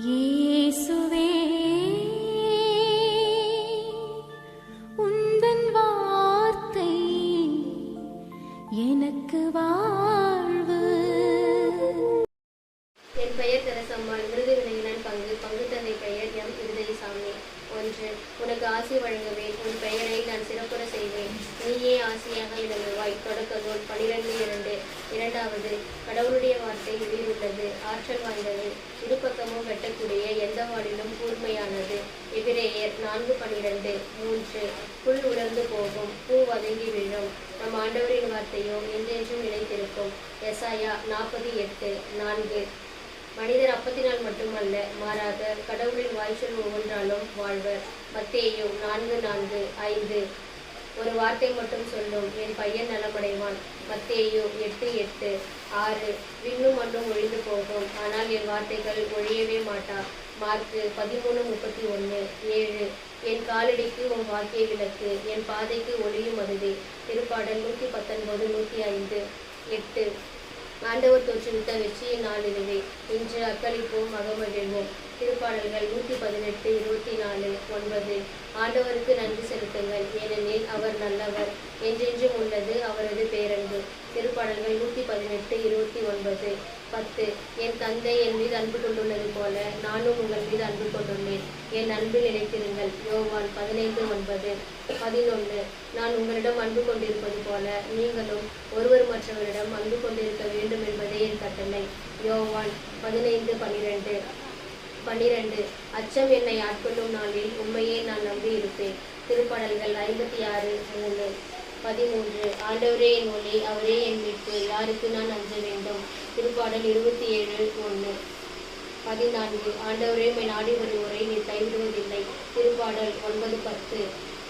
இயேசுவே உந்தன் வார்த்தை எனக்கு வாழ்வு. என் பெயர் தெரசம்மாள். விருது வினையினன் பங்கு தந்தை பெயர் எம் இருதயசாமி. 1. உனக்கு ஆசி வழங்குவேன், உன் பெயரை நான் சிறப்புற செய்வேன், நீயே ஆசியாக விளங்குவாய். தொடக்க நூல் 12:2. 2. கடவுளுடைய வார்த்தை உயிருள்ளது, ஆற்றல் வாய்ந்தது, இருபக்கமும் வெட்டக்கூடிய, எந்த வாளிலும் கூர்மையானது. எபிரேயர் 4:12. 3. புல் உலர்ந்து போகும், பூ வதங்கி விழும், நம் ஆண்டவரின் வார்த்தையோ என்றென்றும் நிலைத்திருக்கும். எசாயா 40:8. 4. மனிதர் அப்பத்தினால் மட்டுமல்ல, மாறாக கடவுளின் வாய்ச்சொல் ஒவ்வொன்றாலும் வாழ்வர். மத்தேயு 4:4. 5. ஒரு வார்த்தை மட்டும் சொல்லும், என் பையன் நலமடைவான். மத்தேயு 8:8. 6. விண்ணும் மண்ணும் ஒழிந்து போகும், ஆனால் என் வார்த்தைகள் ஒழியவே மாட்டா. மார்க்கு 13:31. 7. என் காலடிக்கு உன் வாக்கிய விளக்கு, என் பாதைக்கு ஒளியும் அதுவே. திருப்பாடல் 119:105. 8. ஆண்டவர் தோற்றுவித்த வெற்றியின் நாள் இதுவே, இன்று அக்களிப்போம் அகமகிழ்வோம். திருப்பாடல்கள் 118:24. 9. ஆண்டவருக்கு நன்றி செலுத்துங்கள், ஏனெனில் அவர் நல்லவர், என்றென்றும் உள்ளது அவரது பேரன்பு. திருப்பாடல்கள் 118:29. 10. என் தந்தை என் மீது அன்பு கொண்டுள்ளது போல நானும் உங்கள் மீது அன்பு கொண்டுள்ளேன், என் அன்பில் நிலைத்திருங்கள். யோவான் 15:9. 11. நான் உங்களிடம் அன்பு கொண்டிருப்பது போல நீங்களும் ஒருவர் மற்றவரிடம் அன்பு கொண்டிருக்க வேண்டும் என்பதே என் கட்டளை. யோவான் 15:12. 12. அச்சம் என்னை ஆட்கொள்ளும் நாளில் உண்மையே நான் நம்பி இருப்பேன். திருப்பாடல்கள் 56:3. 13. ஆண்டவரே என் ஒளி, அவரே என் மீட்பு, யாருக்கு நான் அஞ்ச வேண்டும். திருப்பாடல் 27:1. 14. ஆண்டவரே மை நாடி வருவோரை நீர் கைவிடுவதில்லை. திருப்பாடல் 9:10.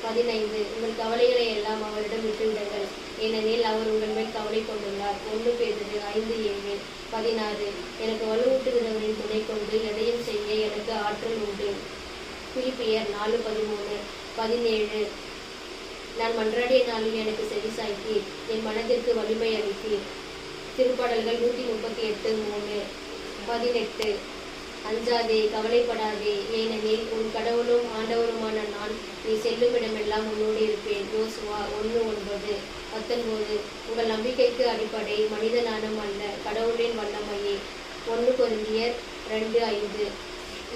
15. உங்கள் கவலைகளை எல்லாம் அவரிடம் விட்டுவிடுங்கள், ஏனெனில் அவர் உங்கள் மேல் கவலை கொண்டுள்ளார். 1 பேதுரு 5:7. 16. எனக்கு வலுவூட்டுகிறவரின் துணை கொண்டு எதையும் செய்ய எனக்கு ஆற்றல் உண்டு. பிலிப்பியர் 4:13. 17. நான் மன்றாடிய நாளில் எனக்கு செவி சாய்த்தீர், என் மனதிற்கு வலிமை அளித்தீர். திருப்பாடல்கள் 138:3. 18. அஞ்சாதே, கவலைப்படாதே, ஏனெனில் உன் கடவுளும் ஆண்டவருமான நான் நீ செல்லுமிடமெல்லாம் உன்னோடு இருப்பேன். யோசுவா 1:9. 19. உங்கள் நம்பிக்கைக்கு அடிப்படை மனித நாணம் அல்ல, கடவுளின் வல்லமையே. 1 கொரிந்தியர் 2:5.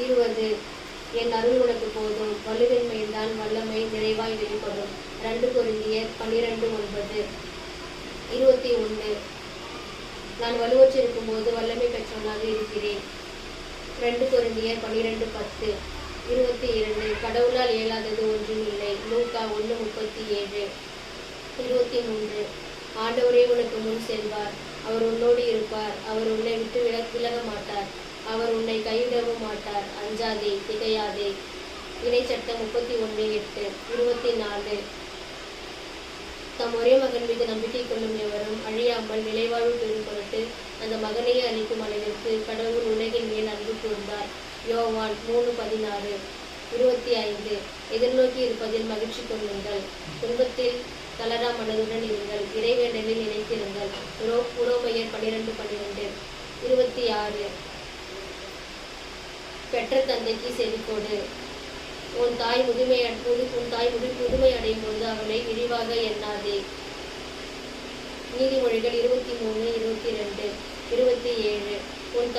20. என் அருள் உனக்கு போதும், வலுவின்மையில்தான் வல்லமை நிறைவாய் வெளிப்படும். 2 கொரிந்தியர் 12:9. 21. நான் வலுவற்றிருக்கும் போது வல்லமை பெற்றவனாக இருக்கிறேன். 2 கொரிந்தியர் 12:10. 22. கடவுளால் இயலாதது ஒன்றும் இல்லை. லூக்கா 1:37. 23. ஆண்டவரே உனக்கு முன் செல்வார், அவர் உன்னோடு இருப்பார், அவர் உன்னை விட்டு விலக மாட்டார், அவர் உன்னை கைவிடவும் மாட்டார். அஞ்சாதே, திகையாதே. இணைச்சட்டம் 31:8. 24. தம் ஒரே மகன் மீது நம்பிக்கை கொள்ளும் எவரும் அழியாமல் நிலைவாழ்வு பெறும் பொருட்டு அந்த மகனையே அளிக்கும் அளவிற்கு கடவுள் உலகின் மேல் அன்பு கூர்ந்தார். யோவான் 3:16. 25. எதிர்நோக்கி இருப்பதில் மகிழ்ச்சி கொள்ளுங்கள், துன்பத்தில் தளரா மனதுடன் இருங்கள், இறைவேண்டலில் நிலைத்திருங்கள். உரோமையர் 12:12. 26. பெற்ற தந்தைக்கு செவிக்கொடு, உன் தாய் முதுமை அடையும் போது அவளை விரிவாக எண்ணாதே. நீதிமொழிகள் 23:22. 27. உன்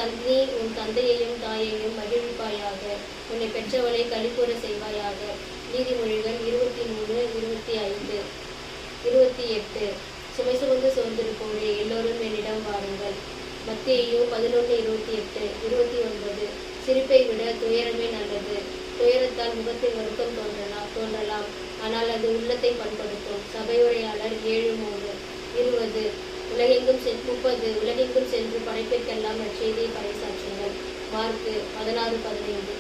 தந்தையையும் தாயையும் மகிழ்விப்பாயாக, உன்னை பெற்றவளை களிக்கூற செய்வாயாக. நீதிமொழிகள் 23:25. 28. சுமை சுமந்து சோர்ந்திருப்போரே, எல்லோரும் என்னிடம் வாருங்கள். மத்தேயு 11:28. 29. சிரிப்பை விட துயரமே நல்லது, துயரத்தால் முகத்தில் வருத்தம் தோன்றலாம், ஆனால் அது உள்ளத்தை பண்படுத்தும். சபையுரையாளர் 7:3. 20. உலகெங்கும் சென்று படைப்பிற்கெல்லாம் நற்செய்தியை பறைசாற்றுங்கள். மார்க்கு 16:15.